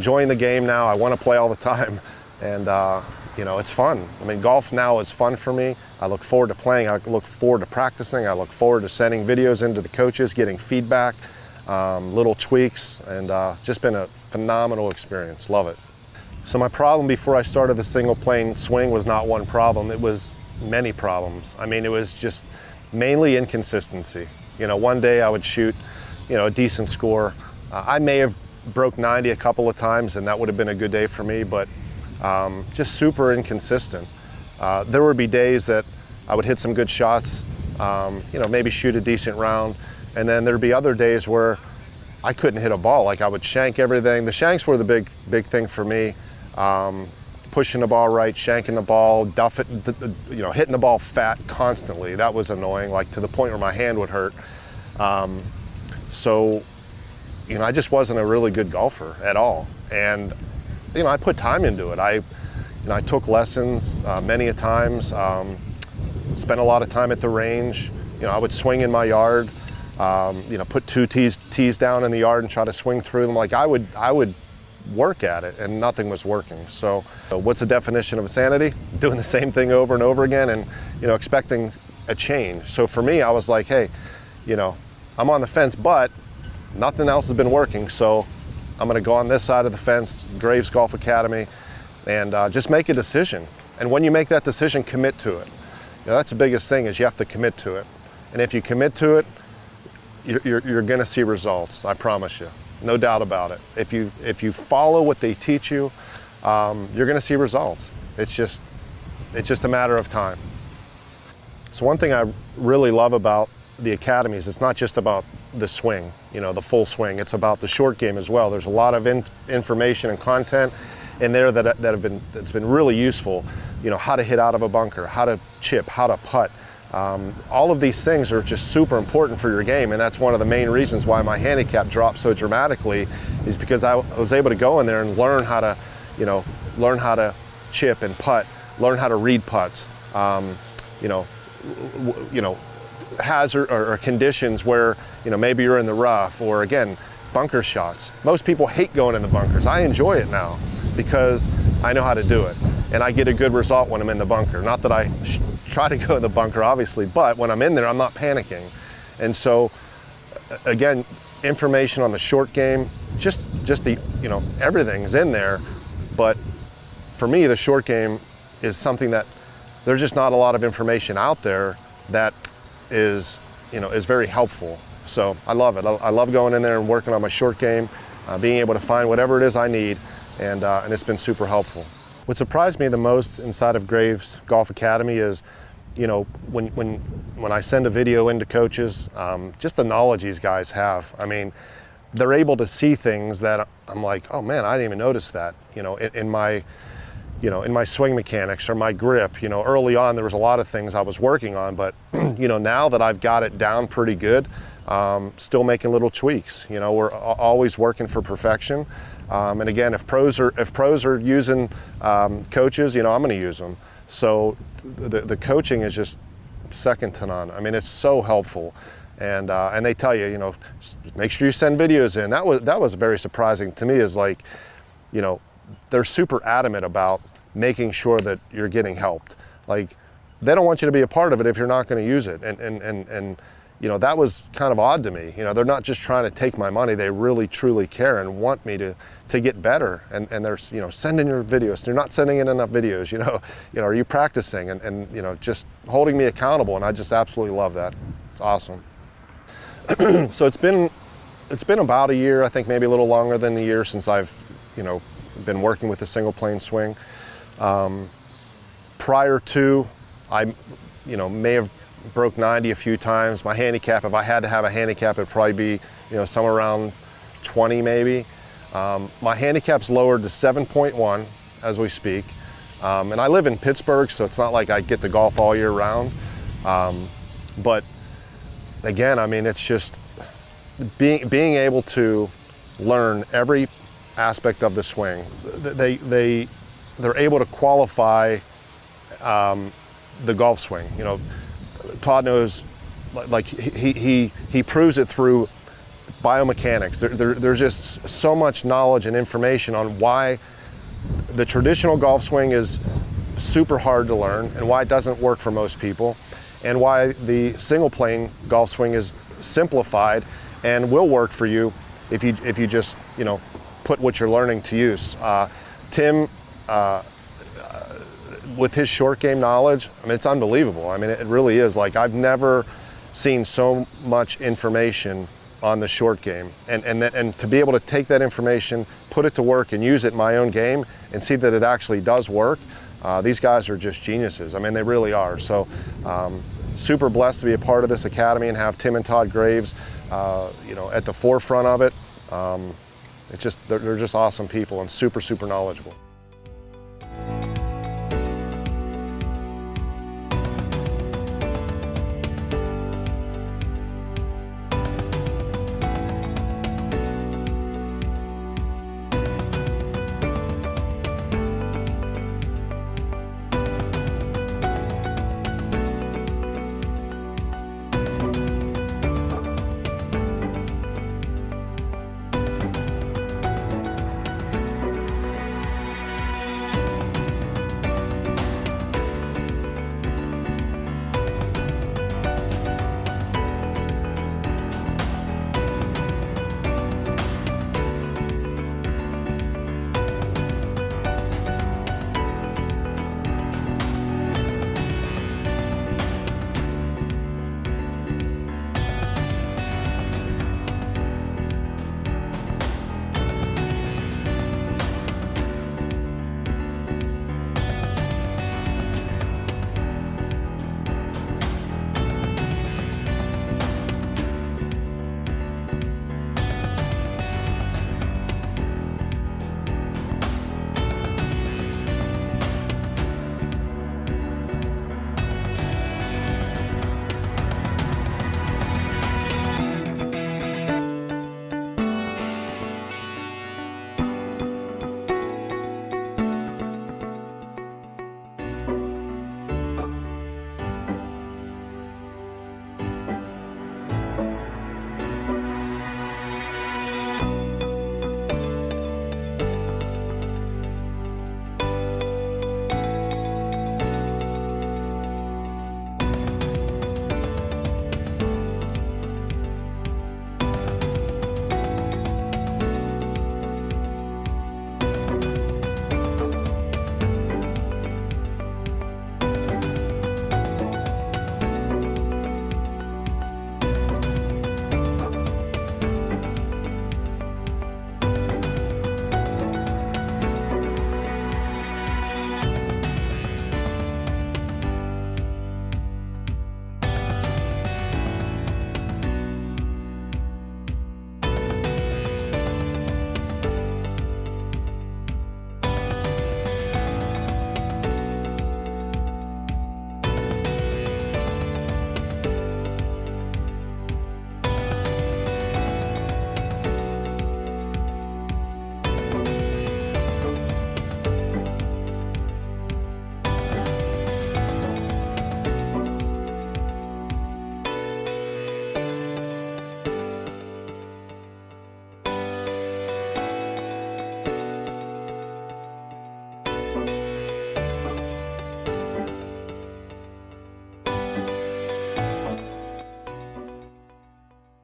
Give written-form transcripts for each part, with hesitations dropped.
enjoying the game now. I want to play all the time, and you know, it's fun. I mean, golf now is fun for me. I look forward to playing. I look forward to practicing. I look forward to sending videos into the coaches, getting feedback, little tweaks, and just been a phenomenal experience. Love it. So my problem before I started the single plane swing was not one problem. It was many problems. I mean, it was just mainly inconsistency. You know, one day I would shoot, you know, a decent score. I may have broke 90 a couple of times, and that would have been a good day for me, but just super inconsistent. There would be days that I would hit some good shots, you know, maybe shoot a decent round, and then there'd be other days where I couldn't hit a ball. Like I would shank everything. The shanks were the big thing for me. Pushing the ball right, shanking the ball, you know, hitting the ball fat constantly. That was annoying, like to the point where my hand would hurt. So, you know, I just wasn't a really good golfer at all. And, you know, I put time into it. I took lessons many a times, spent a lot of time at the range. You know, I would swing in my yard, you know, put two tees down in the yard and try to swing through them. Like I would work at it, and nothing was working. So what's the definition of insanity? Doing the same thing over and over again, and, you know, expecting a change. So for me, I was like, hey, you know, I'm on the fence, but nothing else has been working, so I'm going to go on this side of the fence, Graves Golf Academy, and just make a decision. And when you make that decision, commit to it. You know, that's the biggest thing, is you have to commit to it. And if you commit to it, you're going to see results. I promise you, no doubt about it. If you follow what they teach you, you're going to see results. It's just a matter of time. So one thing I really love about the academies, it's not just about the swing, you know, the full swing. It's about the short game as well. There's a lot of information and content in there that's been really useful. You know, how to hit out of a bunker, how to chip, how to putt. All of these things are just super important for your game, and that's one of the main reasons why my handicap dropped so dramatically, is because I was able to go in there and learn how to, you know, learn how to chip and putt, learn how to read putts. You know, hazard or conditions where, you know, maybe you're in the rough, or again, bunker shots. Most people hate going in the bunkers. I enjoy it now because I know how to do it, and I get a good result when I'm in the bunker. Not that I try to go in the bunker, obviously, but when I'm in there, I'm not panicking. And so, again, information on the short game, just the, you know, everything's in there. But for me, the short game is something that there's just not a lot of information out there that is, you know, is very helpful. So I love it. I love going in there and working on my short game, being able to find whatever it is I need, and it's been super helpful. What surprised me the most inside of Graves Golf Academy is, you know, when I send a video into coaches, just the knowledge these guys have. I mean, they're able to see things that I'm like, oh man, I didn't even notice that. You know, in my swing mechanics or my grip. You know, early on there was a lot of things I was working on, but you know, now that I've got it down pretty good, still making little tweaks. You know, we're always working for perfection. And again, if pros are using coaches, you know, I'm going to use them. So the coaching is just second to none. I mean, it's so helpful, and they tell you, you know, make sure you send videos in. That was very surprising to me. Is like, you know, they're super adamant about making sure that you're getting helped. Like, they don't want you to be a part of it if you're not going to use it. And you know, that was kind of odd to me. You know, they're not just trying to take my money. They really truly care and want me to get better. And they're, you know, sending your videos. They're not sending in enough videos. You know, are you practicing? And you know, just holding me accountable. And I just absolutely love that. It's awesome. So it's been about a year, I think maybe a little longer than a year, since I've, you know, been working with the single plane swing. Prior to, I, you know, may have broke 90 a few times. My handicap, if I had to have a handicap, it'd probably be, you know, somewhere around 20 maybe. My handicap's lowered to 7.1 as we speak. And I live in Pittsburgh, so it's not like I get to golf all year round. But again, I mean, it's just being able to learn every aspect of the swing. They're able to qualify the golf swing. You know, Todd knows, like he proves it through biomechanics. There's just so much knowledge and information on why the traditional golf swing is super hard to learn and why it doesn't work for most people, and why the single plane golf swing is simplified and will work for you if you just put what you're learning to use. Tim, with his short game knowledge, I mean, it's unbelievable. I mean, it really is. Like, I've never seen so much information on the short game, and to be able to take that information, put it to work, and use it in my own game, and see that it actually does work. These guys are just geniuses. I mean, they really are. So, super blessed to be a part of this academy and have Tim and Todd Graves, at the forefront of it. They're just awesome people and super, super knowledgeable.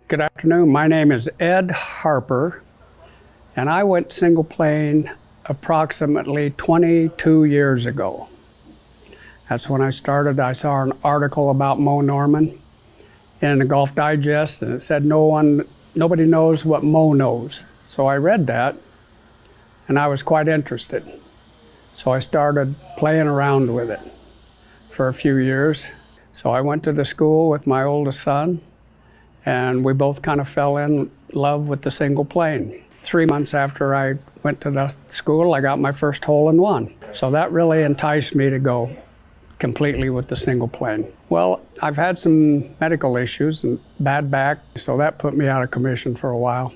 Good afternoon. My name is Ed Harper, and I went single plane approximately 22 years ago. That's when I started. I saw an article about Mo Norman in the Golf Digest, and it said nobody knows what Mo knows. So I read that, and I was quite interested. So I started playing around with it for a few years. So I went to the school with my oldest son, and we both kind of fell in love with the single plane. 3 months after I went to the school, I got my first hole-in-one. So that really enticed me to go completely with the single plane. Well, I've had some medical issues and bad back, so that put me out of commission for a while.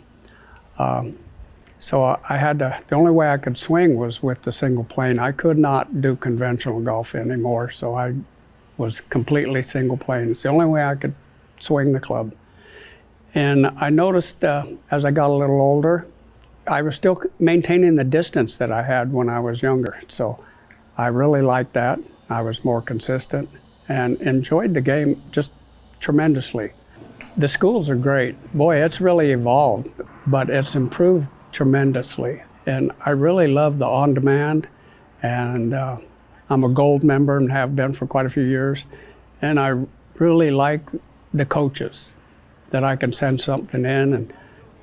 So the only way I could swing was with the single plane. I could not do conventional golf anymore, so I was completely single plane. It's the only way I could swing the club. And I noticed as I got a little older, I was still maintaining the distance that I had when I was younger. So I really liked that. I was more consistent and enjoyed the game just tremendously. The schools are great. Boy, it's really evolved, but it's improved tremendously. And I really love the on-demand, and I'm a gold member and have been for quite a few years. And I really like the coaches, that I can send something in and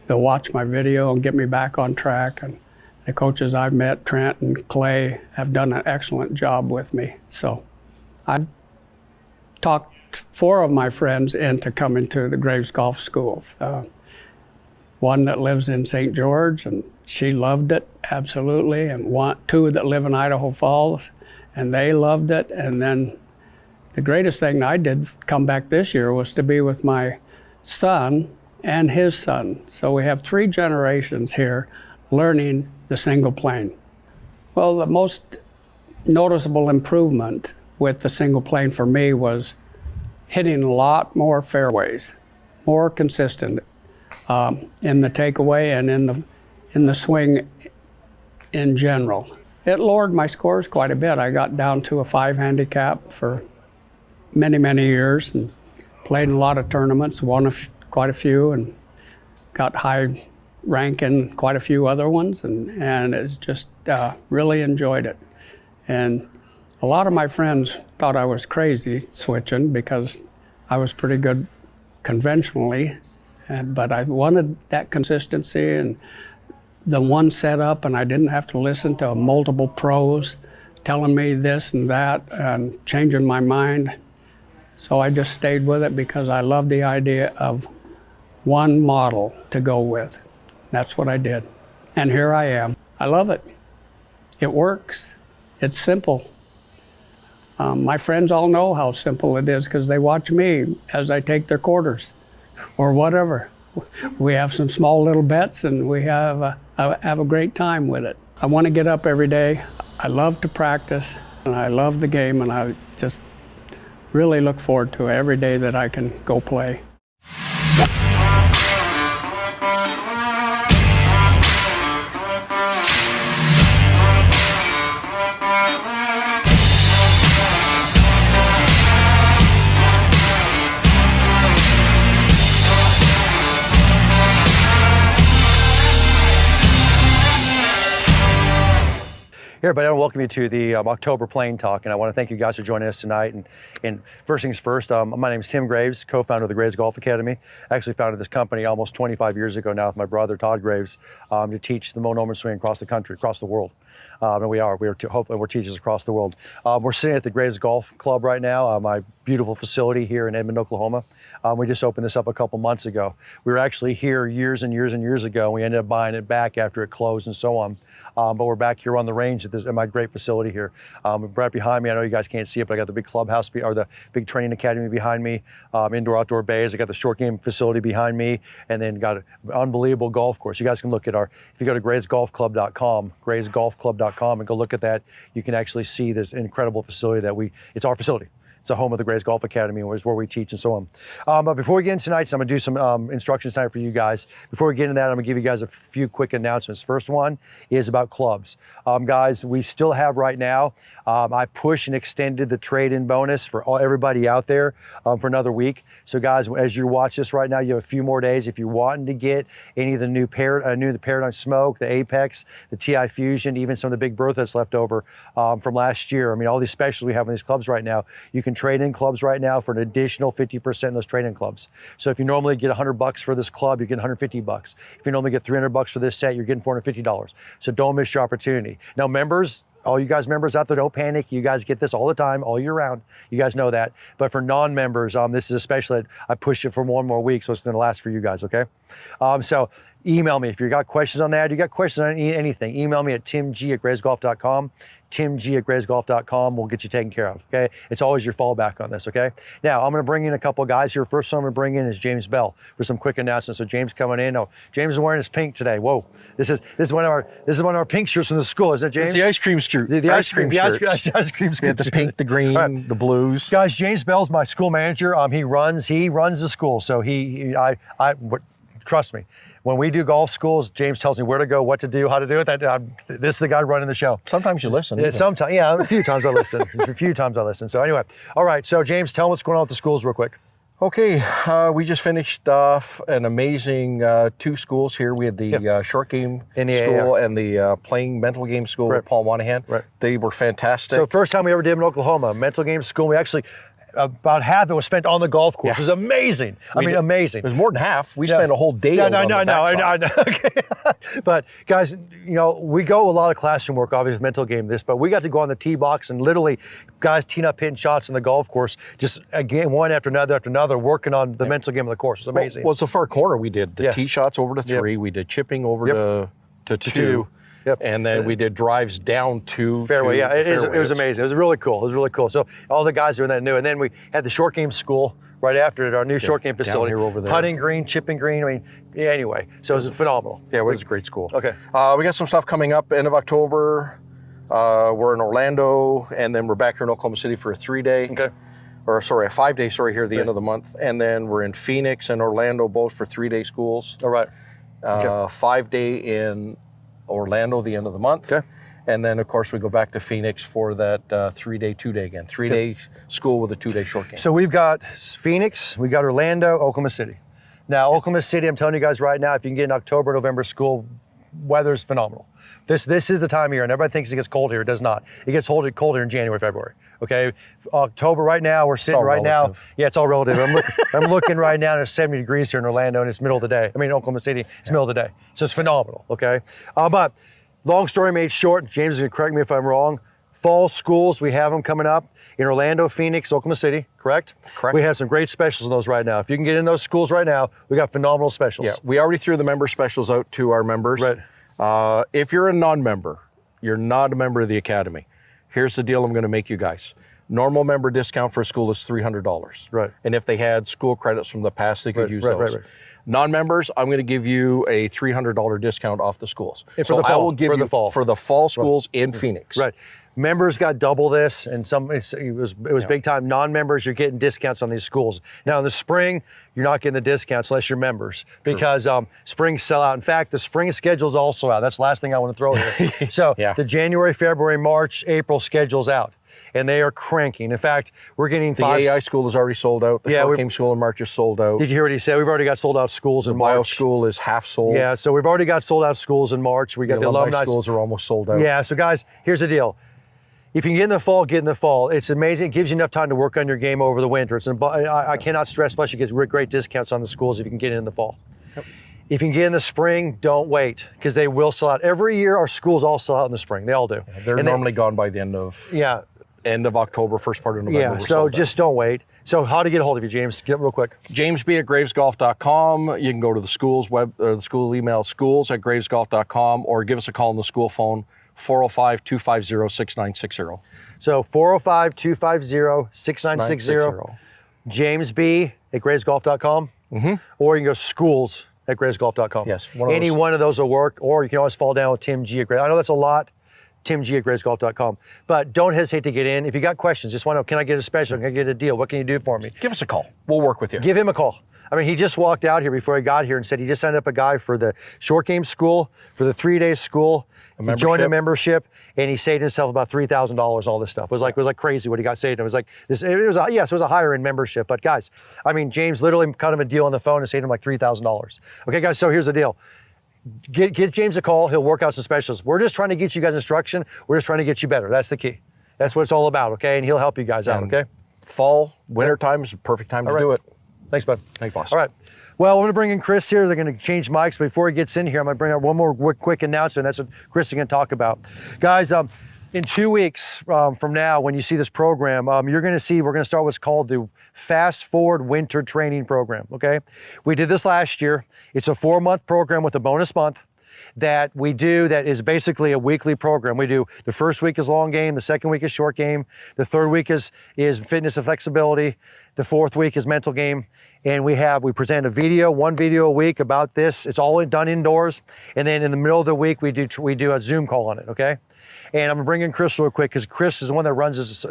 they'll watch my video and get me back on track. And the coaches I've met, Trent and Clay, have done an excellent job with me. So I've talked 4 of my friends into coming to the Graves Golf School. One that lives in St. George, and she loved it, absolutely. And 2 that live in Idaho Falls, and they loved it. And then the greatest thing I did come back this year was to be with my son and his son. So we have 3 generations here learning the single plane. Well, the most noticeable improvement with the single plane for me was hitting a lot more fairways, more consistent in the takeaway and in the swing in general. It lowered my scores quite a bit. I got down to a 5 handicap for many, many years and played in a lot of tournaments, won quite a few, and got high rank in quite a few other ones, and it's just really enjoyed it. And a lot of my friends thought I was crazy switching because I was pretty good conventionally, but I wanted that consistency and the one setup, and I didn't have to listen to multiple pros telling me this and that and changing my mind. So I just stayed with it because I love the idea of one model to go with. That's what I did. And here I am. I love it. It works. It's simple. My friends all know how simple it is because they watch me as I take their quarters or whatever. We have some small little bets and we have a great time with it. I want to get up every day. I love to practice and I love the game, and I just really look forward to every day that I can go play. Hey everybody, I want to welcome you to the October Plane Talk, and I want to thank you guys for joining us tonight. And first things first, my name is Tim Graves, co-founder of the Graves Golf Academy. I actually founded this company almost 25 years ago now with my brother Todd Graves to teach the Mo Norman swing across the country, across the world. And we're teachers across the world. We're sitting at the Graves Golf Club right now, my beautiful facility here in Edmond, Oklahoma. We just opened this up a couple months ago. We were actually here years and years and years ago. We ended up buying it back after it closed and so on. But we're back here on the range at my great facility here. Right behind me, I know you guys can't see it, but I got the big clubhouse or the big training academy behind me, indoor outdoor bays. I got the short game facility behind me, and then got an unbelievable golf course. You guys can look at if you go to gravesgolfclub.com, gravesgolfclub.com, and go look at that, you can actually see this incredible facility it's our facility. It's the home of the Graves Golf Academy, and where we teach and so on. But before we get into tonight, I'm going to do some instructions tonight for you guys. Before we get into that, I'm going to give you guys a few quick announcements. First one is about clubs. Guys, we still have right now, I pushed and extended the trade-in bonus for everybody out there for another week. So guys, as you watch this right now, you have a few more days. If you're wanting to get any of the new the Paradigm Smoke, the Apex, the TI Fusion, even some of the Big Bertha that's left over from last year, I mean, all these specials we have in these clubs right now, you can trade in clubs right now for an additional 50% in those trade-in clubs. So if you normally get $100 for this club, you get $150. If you normally get $300 for this set, you're getting $450. So don't miss your opportunity. Now, members, all you guys members out there, don't panic. You guys get this all the time, all year round. You guys know that. But for non-members, this is a special. I pushed it for one more week, so it's going to last for you guys, okay? So email me if you got questions on that. You got questions on anything, email me at timg@graysgolf.com. timg@graysgolf.com. We'll get you taken care of, okay? It's always your fallback on this, okay? Now, I'm gonna bring in a couple of guys here. First one I'm gonna bring in is James Bell for some quick announcements. So James coming in. Oh, James is wearing his pink today. Whoa, this is one of our pink shirts from the school. Is that James? It's the ice cream shirt. The ice cream shirts. ice cream We had the pink, the green, the blues. Guys, James Bell's my school manager. He runs the school. So trust me, when we do golf schools, James tells me where to go, what to do, how to do it. This is the guy running the show. Sometimes you listen. Yeah, sometimes, yeah, a few times I listen. So anyway, all right. So James, tell them what's going on with the schools real quick. Okay, we just finished off an amazing 2 schools here. We had the short game In the school and the playing mental game school with Paul Monahan. Right. They were fantastic. So first time we ever did in Oklahoma, mental game school. We actually, about half it was spent on the golf course. It was amazing. Amazing. It was more than half. We spent a whole day I on the backside. know. Okay. But guys, we go a lot of classroom work, obviously mental game this, but we got to go on the tee box and literally guys teeing up hitting shots on the golf course, just again, one after another, working on the mental game of the course. It's amazing. Well, it's the far corner we did. The tee shots over to 3. We did chipping over to 2. Yep. And then we did drives down to fairway. Yeah, it was fairways. amazing. It was really cool. So all the guys are that new. And then we had the short game school right after it, our new short game facility. here over there. Putting green, chipping green. Anyway, so it was phenomenal. Yeah, it was a great school. Okay. We got some stuff coming up end of October. We're in Orlando, and then we're back here in Oklahoma City for a 3-day. Okay. Or sorry, a 5-day, here at the end of the month. And then we're in Phoenix and Orlando both for 3-day schools. All right. 5-day in Orlando the end of the month. Okay. And then, of course, we go back to Phoenix for that 3-day, 2-day again. 3-day school with a 2-day short game. So we've got Phoenix, we got Orlando, Oklahoma City. Now, Oklahoma City, I'm telling you guys right now, if you can get in October, November school, weather's phenomenal. This is the time of year, and everybody thinks it gets cold here. It does not. It gets cold here in January, February. Okay, October right now, we're sitting right relative. now. Yeah, it's all relative. I'm looking right now, and it's 70 degrees here in Orlando, and it's middle of the day. I mean, Oklahoma City, it's middle of the day. So it's phenomenal, okay? But long story made short, James is gonna correct me if I'm wrong. Fall schools, we have them coming up in Orlando, Phoenix, Oklahoma City, correct? Correct. We have some great specials in those right now. If you can get in those schools right now, we got phenomenal specials. Yeah, we already threw the member specials out to our members. Right. If you're a non-member, you're not a member of the Academy, here's the deal I'm going to make you guys. Normal member discount for a school is $300. Right. And if they had school credits from the past, they could use those. Right. Non-members, I'm going to give you a $300 discount off the schools. And for the fall, I will give for you the fall. for the fall schools in Phoenix. Right. Members got double this, and it was big time. Non-members, you're getting discounts on these schools. Now in the spring, you're not getting the discounts unless you're members because spring sell out. In fact, the spring schedule's also out. That's the last thing I want to throw here. So the January, February, March, April schedule's out, and they are cranking. In fact, we're getting The AI school is already sold out. The short game school in March is sold out. Did you hear what he said? We've already got sold out schools in March. Bio school is half sold. Yeah, so we've already got sold out schools in March. We got the alumni schools are almost sold out. Yeah, so guys, here's the deal. If you can get in the fall, get in the fall. It's amazing. It gives you enough time to work on your game over the winter. I cannot stress, plus you get great discounts on the schools if you can get in the fall. Yep. If you can get in the spring, don't wait because they will sell out. Every year our schools all sell out in the spring. They all do. Yeah, they're normally gone by the end of October, first part of November. Yeah, so just don't wait. So how to get a hold of you, James? Get real quick. JamesB@gravesgolf.com. You can go to the school's the school email, schools@gravesgolf.com, or give us a call on the school phone, 405-250-6960. So 405-250-6960. JamesB@gravesgolf.com. Or you can go schools@gravesgolf.com. Yes. Any one of those will work, or you can always fall down with Tim G at Graves. I know that's a lot. TimG@gravesgolf.com. But don't hesitate to get in. If you got questions, just want to know, can I get a special? Can I get a deal? What can you do for me? Give us a call. We'll work with you. Give him a call. I mean, he just walked out here before he got here and said he just signed up a guy for the short game school, for the 3-day school. He joined a membership, and he saved himself about $3,000. All this stuff it was like crazy what he got saved. It was like this. It was a higher end membership. But guys, I mean, James literally cut him a deal on the phone and saved him like $3,000. Okay, guys. So here's the deal. Get James a call. He'll work out some specials. We're just trying to get you guys instruction. We're just trying to get you better. That's the key. That's what it's all about. Okay, and he'll help you guys out. Okay. Fall, winter time is the perfect time to do it. Thanks, bud. Thanks, boss. All right. Well, I'm going to bring in Chris here. They're going to change mics. Before he gets in here, I'm going to bring out one more quick announcement. That's what Chris is going to talk about. Guys, In 2 weeks from now, when you see this program, you're going to see we're going to start what's called the Fast Forward Winter Training Program. Okay, we did this last year. It's a 4-month program with a bonus month that we do that is basically a weekly program. We do the first week is long game, the second week is short game, the third week is fitness and flexibility, the fourth week is mental game, and we present one video a week about this. It's all done indoors, and then in the middle of the week we do a Zoom call on it. Okay. And I'm gonna bring in Chris real quick because Chris is the one that runs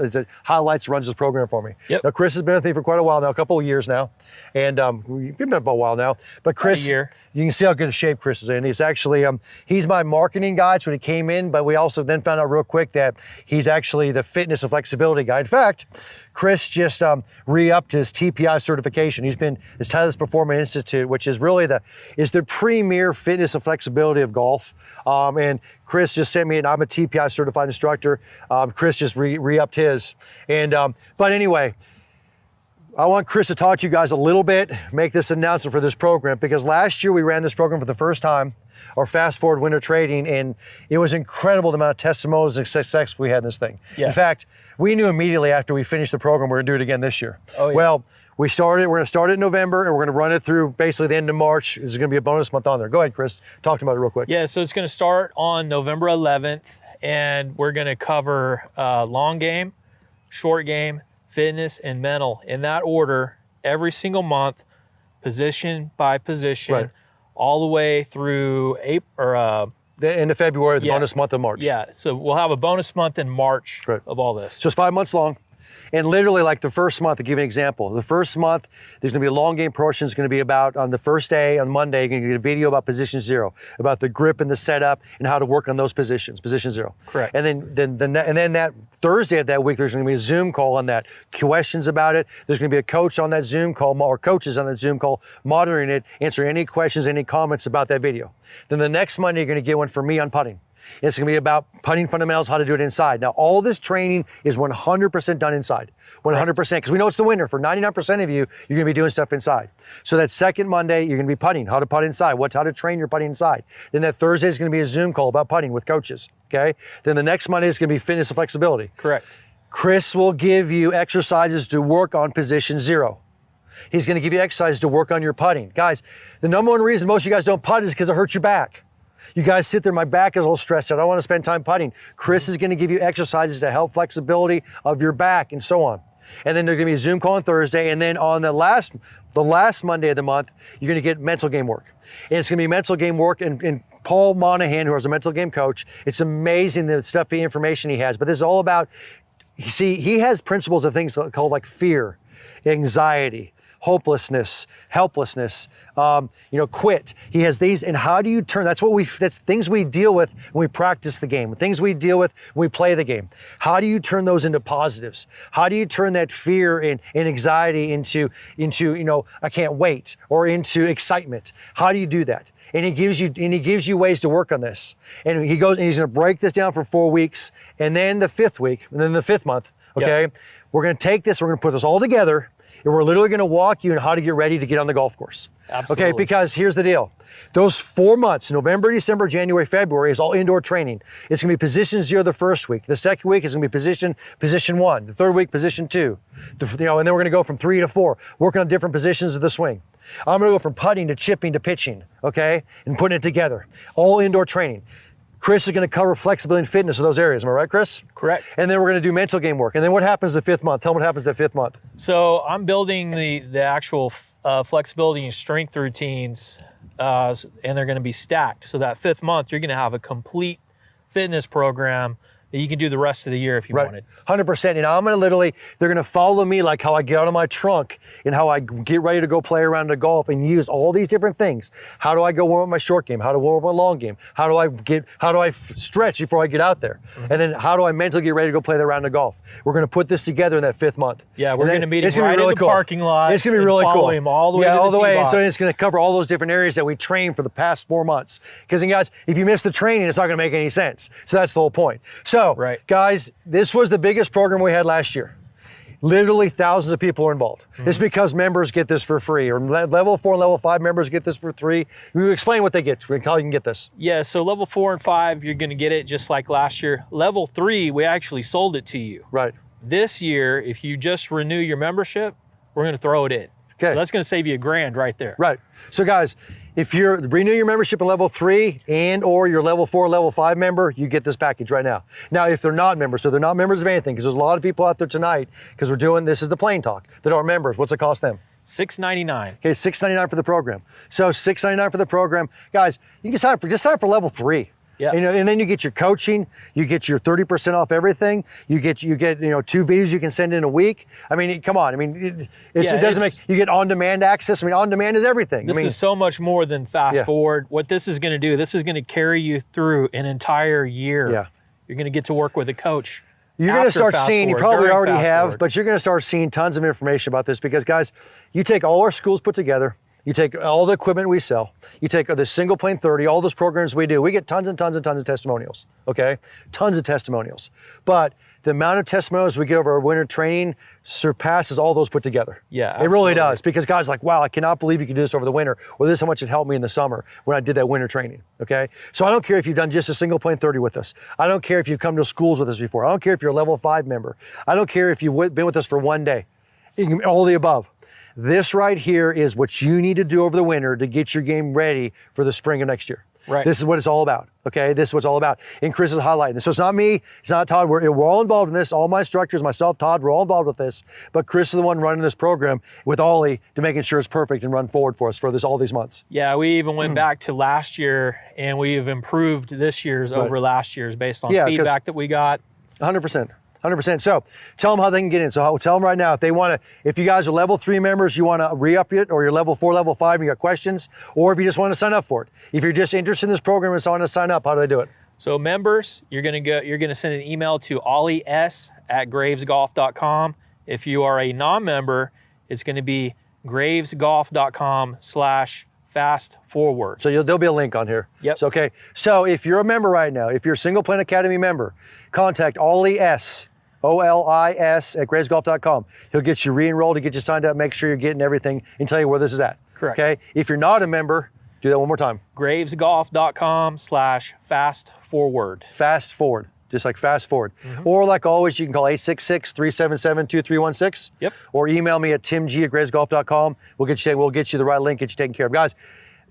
runs this program for me. Yep. Now Chris has been with me for quite a while now, a couple of years now, and we've been about a while now. But Chris, a year. You can see how good a shape Chris is in. He's actually he's my marketing guy when he came in, but we also then found out real quick that he's actually the fitness and flexibility guy. In fact, Chris just re-upped his TPI certification. He's been his Titleist Performance Institute, which is really the premier fitness and flexibility of golf. And Chris just sent me, and I'm a TPI certified instructor. Chris just re-upped his. And but anyway, I want Chris to talk to you guys a little bit, make this announcement for this program, because last year we ran this program for the first time, our Fast Forward Winter Trading, and it was incredible the amount of testimonials and success we had in this thing. Yeah. In fact, we knew immediately after we finished the program we're gonna do it again this year. Oh, yeah. Well, we're gonna start it in November, and we're gonna run it through basically the end of March. There's gonna be a bonus month on there. Go ahead, Chris, talk to me about it real quick. Yeah, so it's going to start on November 11th, and we're going to cover long game, short game, fitness, and mental in that order every single month, position by position, Right. all the way through April. The end of February, the Yeah. bonus month of March. Yeah, so we'll have a bonus month in March Right. of all this. So it's 5 months long. And literally, like the first month, to give you an example, the first month, there's gonna be a long game portion. It's gonna be about, on the first day, on Monday, you're gonna get a video about position 0, about the grip and the setup and how to work on those positions, position 0. Correct. And then that Thursday of that week, there's gonna be a Zoom call on that, questions about it. There's gonna be a coach on that Zoom call, or coaches on that Zoom call, monitoring it, answering any questions, any comments about that video. Then the next Monday, you're gonna get one from me on putting. It's gonna be about putting fundamentals, how to do it inside. Now, all this training is 100% done inside, 100%, because we know it's the winter. For 99% of you, you're gonna be doing stuff inside. So that second Monday, you're gonna be putting, how to putt inside, how to train your putting inside. Then that Thursday is gonna be a Zoom call about putting with coaches, okay? Then the next Monday is gonna be fitness and flexibility. Correct. Chris will give you exercises to work on position 0. He's gonna give you exercises to work on your putting. Guys, the number one reason most of you guys don't putt is because it hurts your back. You guys sit there, my back is all stressed out, I want to spend time putting. Chris is going to give you exercises to help flexibility of your back and so on. And then there's going to be a Zoom call on Thursday, and then on the last Monday of the month, you're going to get mental game work. And it's going to be mental game work, and Paul Monahan, who is a mental game coach, it's amazing the stuff, the information he has, but this is all about, you see, he has principles of things called like fear, anxiety, hopelessness, helplessness, quit. He has these, and how do you turn, that's things we deal with when we practice the game, things we deal with when we play the game. How do you turn those into positives? How do you turn that fear and anxiety into, I can't wait, or into excitement? How do you do that? And he gives you ways to work on this. And he goes, and he's gonna break this down for 4 weeks, and then the 5th week, and then the 5th month, okay? Yep. We're gonna take this, we're gonna put this all together, and we're literally gonna walk you in how to get ready to get on the golf course. Absolutely. Okay, because here's the deal. Those 4 months, November, December, January, February, is all indoor training. It's gonna be position 0 the first week. The second week is gonna be position 1. The third week, position 2. And then we're gonna go from 3 to 4, working on different positions of the swing. I'm gonna go from putting to chipping to pitching, okay? And putting it together. All indoor training. Chris is going to cover flexibility and fitness of those areas. Am I right, Chris? Correct. And then we're going to do mental game work. And then what happens the 5th month? Tell them what happens the 5th month. So I'm building the actual flexibility and strength routines, and they're going to be stacked. So that 5th month, you're going to have a complete fitness program that you can do the rest of the year if you wanted. 100%. And I'm going to they're going to follow me like how I get out of my trunk and how I get ready to go play around the golf and use all these different things. How do I go warm up my short game? How do I warm up my long game? How do I stretch before I get out there? Mm-hmm. And then how do I mentally get ready to go play the round of golf? We're going to put this together in that 5th month. Yeah, we're going to meet him right in the parking lot. It's going to be really cool. Follow him all the way to the tee And box. so it's going to cover all those different areas that we trained for the past 4 months. Because guys, if you miss the training, it's not going to make any sense. So that's the whole point. So, Right. guys, this was the biggest program we had last year. Literally thousands of people are involved. It's because members get this for free, or level 4 and level 5 members get this for free. We explain what they get, how you can get this. Yeah, so level 4 and 5, you're going to get it just like last year. Level 3, we actually sold it to you. Right. This year, if you just renew your membership, we're going to throw it in. Okay. So that's going to save you $1,000 right there. Right. So guys, if you're renew your membership at level 3 and or you're level 4, level 5 member, you get this package right now. Now, if they're not members, so they're not members of anything, because there's a lot of people out there tonight, because we're doing, this is the Plain Talk, that are members. What's it cost them? $6.99. Okay, $6.99 for the program. So $6.99 for the program. Guys, you can sign up for level 3. Yeah. And then you get your coaching, you get your 30% off everything, you get 2 videos you can send in a week. I mean, come on. I mean, you get on-demand access. I mean, on-demand is everything. This is so much more than fast forward. What this is going to do, this is going to carry you through an entire year. Yeah. You're going to get to work with a coach. You're going to start Fast seeing, you Forward, probably during already Fast have, Forward. but you're going to start seeing tons of information about this, because guys, you take all our schools put together, you take all the equipment we sell, you take the single plane 30, all those programs we do, we get tons and tons and tons of testimonials, okay? Tons of testimonials. But the amount of testimonials we get over our winter training surpasses all those put together. Yeah, It really absolutely. does, because guys are like, wow, I cannot believe you can do this over the winter, or this is how much it helped me in the summer when I did that winter training, okay? So I don't care if you've done just a single plane 30 with us. I don't care if you've come to schools with us before. I don't care if you're a level 5 member. I don't care if you've been with us for one day. All the above. This right here is what you need to do over the winter to get your game ready for the spring of next year. Right. This is what it's all about, okay? This is what it's all about. And Chris is highlighting this. So it's not me, it's not Todd. We're all involved in this. All my instructors, myself, Todd, we're all involved with this. But Chris is the one running this program with Ollie to making sure it's perfect and run forward for us for all these months. Yeah, we even went back to last year, and we've improved this year's over last year's based on feedback that we got. 100%. 100%. So tell them how they can get in. So tell them right now, if you guys are level 3 members, you want to re-up it, or you're level 4, level 5, and you got questions, or if you just want to sign up for it. If you're just interested in this program and want to sign up, how do they do it? So members, you're gonna send an email to ollies@gravesgolf.com. If you are a non-member, it's gonna be gravesgolf.com/fast-forward. So there'll be a link on here. Yep. So, okay. So if you're a member right now, if you're a Single Plane Academy member, contact Ollie S. OLIS at gravesgolf.com. He'll get you re-enrolled, to get you signed up, make sure you're getting everything, and tell you where this is at. Correct. Okay. If you're not a member, do that one more time. gravesgolf.com/fast-forward. Fast forward, just like fast forward. Or like always, you can call 866-377-2316. Yep. Or email me at timg@gravesgolf.com. We'll get you the right link, get you taken care of. Guys,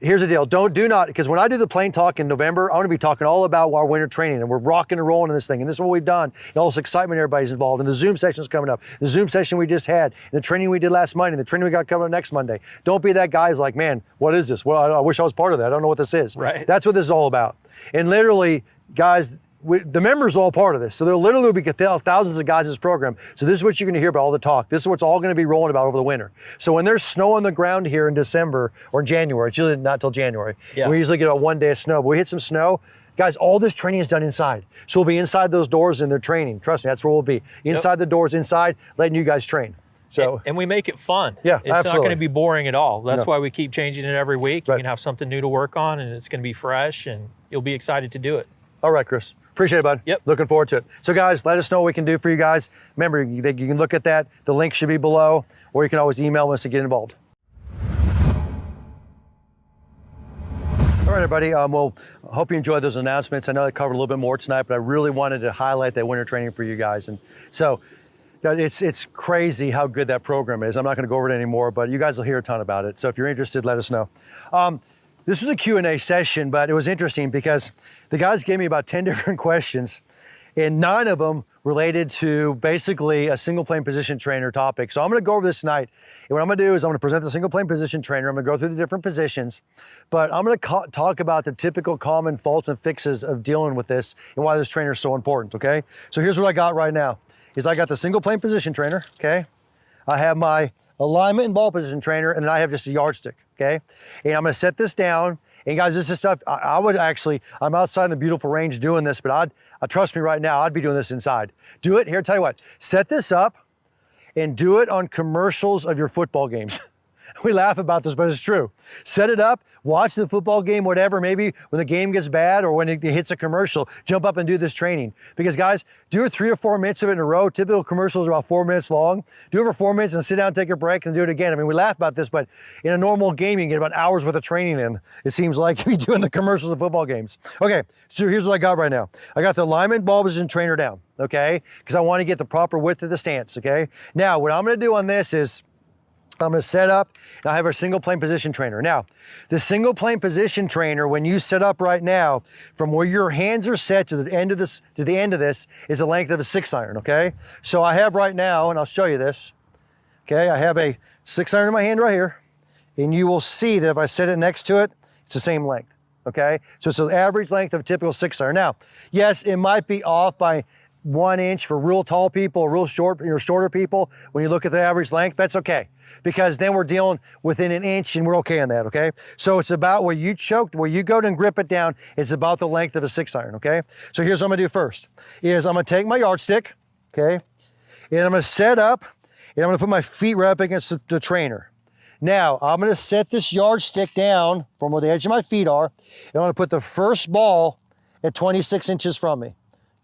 here's the deal. Do not, because when I do the Plain Talk in November, I'm going to be talking all about our winter training, and we're rocking and rolling in this thing. And this is what we've done. And all this excitement everybody's involved. And the Zoom session's coming up. The Zoom session we just had, and the training we did last Monday, and the training we got coming up next Monday. Don't be that guy who's like, man, what is this? Well, I wish I was part of that. I don't know what this is. Right. That's what this is all about. And literally, guys, the members are all part of this. So there literally will be thousands of guys in this program. So this is what you're going to hear about all the talk. This is what's all going to be rolling about over the winter. So when there's snow on the ground here in December or in January, it's usually not till January. Yeah. We usually get about 1 day of snow, but we hit some snow. Guys, all this training is done inside. So we'll be inside those doors in their training. Trust me, that's where we'll be. Inside the doors, inside, letting you guys train. So And we make it fun. Yeah, it's not absolutely. going to be boring at all. That's No. why we keep changing it every week. Right. You can have something new to work on, and it's going to be fresh, and you'll be excited to do it. all right, Chris. Appreciate it, bud. Yep. Looking forward to it. So guys, let us know what we can do for you guys. Remember, you can look at that. The link should be below, or you can always email us to get involved. All right, everybody. Well, I hope you enjoyed those announcements. I know I covered a little bit more tonight, but I really wanted to highlight that winter training for you guys. And so it's crazy how good that program is. I'm not going to go over it anymore, but you guys will hear a ton about it. So if you're interested, let us know. This was a Q&A session, but it was interesting because the guys gave me about 10 different questions, and 9 of them related to basically a single plane position trainer topic. So I'm going to go over this tonight. And what I'm going to do is I'm going to present the single plane position trainer. I'm going to go through the different positions, but I'm going to talk about the typical common faults and fixes of dealing with this and why this trainer is so important, okay? So here's what I got right now. I got the single plane position trainer, okay? I have my alignment and ball position trainer, and then I have just a yardstick, okay? And I'm gonna set this down. And guys, this is stuff, I'm outside in the beautiful range doing this, but trust me right now, I'd be doing this inside. Do it, here, tell you what, set this up and do it on commercials of your football games. We laugh about this, but it's true. Set it up, watch the football game, whatever, maybe when the game gets bad or when it hits a commercial, jump up and do this training. Because guys, do 3 or 4 minutes of it in a row. Typical commercials are about 4 minutes long. Do it for 4 minutes and sit down, take a break and do it again. I mean, we laugh about this, but in a normal game, you can get about hours worth of training in. It seems like we do in the commercials of football games. Okay, so here's what I got right now. I got the alignment ball position trainer down, okay? Because I want to get the proper width of the stance, okay? Now, what I'm going to do on this is I'm going to set up, and I have our single plane position trainer. Now, the single plane position trainer, when you set up right now, from where your hands are set to the end of this, is the length of a 6-iron, okay? So I have right now, and I'll show you this, okay? I have a 6-iron in my hand right here, and you will see that if I set it next to it, it's the same length, okay? So it's the average length of a typical 6-iron. Now, yes, it might be off by 1 inch for real tall people or real short, shorter people. When you look at the average length, that's okay. Because then we're dealing within an inch and we're okay on that, okay? So it's about where you choked, where you go and grip it down, it's about the length of a 6-iron, okay? So here's what I'm gonna do first, is I'm gonna take my yardstick, okay? And I'm gonna set up, and I'm gonna put my feet right up against the trainer. Now, I'm gonna set this yardstick down from where the edge of my feet are, and I'm gonna put the first ball at 26 inches from me.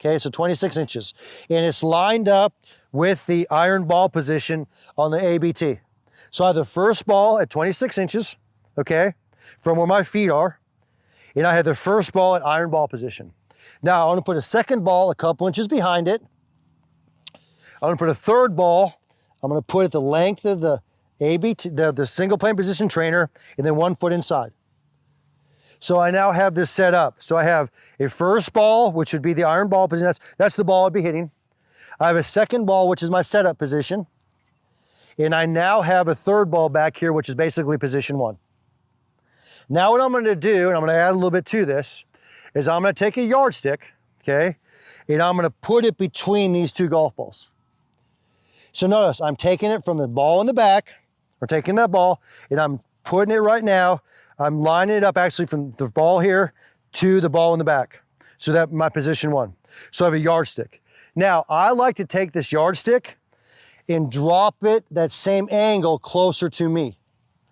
Okay, so 26 inches. And it's lined up with the iron ball position on the ABT. So I have the first ball at 26 inches, okay, from where my feet are. And I have the first ball at iron ball position. Now I'm gonna put a second ball a couple inches behind it. I'm gonna put a third ball, I'm gonna put at the length of the ABT, the single plane position trainer, and then 1 foot inside. So I now have this set up. So I have a first ball, which would be the iron ball position. That's the ball I'd be hitting. I have a second ball, which is my setup position. And I now have a third ball back here, which is basically position 1. Now what I'm gonna do, and I'm gonna add a little bit to this, is I'm gonna take a yardstick, okay? And I'm gonna put it between these 2 golf balls. So notice, I'm taking it from the ball in the back, or taking that ball, and I'm putting it right now, I'm lining it up actually from the ball here to the ball in the back. So that's my position 1. So I have a yardstick. Now, I like to take this yardstick and drop it that same angle closer to me.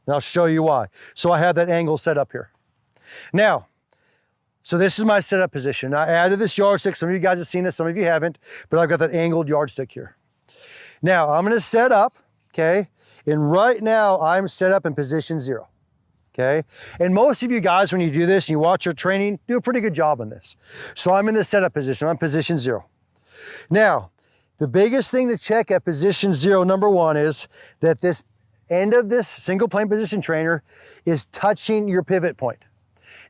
And I'll show you why. So I have that angle set up here. Now, so this is my setup position. I added this yardstick. Some of you guys have seen this, some of you haven't, but I've got that angled yardstick here. Now, I'm gonna set up, okay? And right now, I'm set up in position 0. Okay, and most of you guys, when you do this and you watch your training, do a pretty good job on this. So I'm in the setup position, I'm position 0. Now, the biggest thing to check at position 0, number 1, is that this end of this single plane position trainer is touching your pivot point.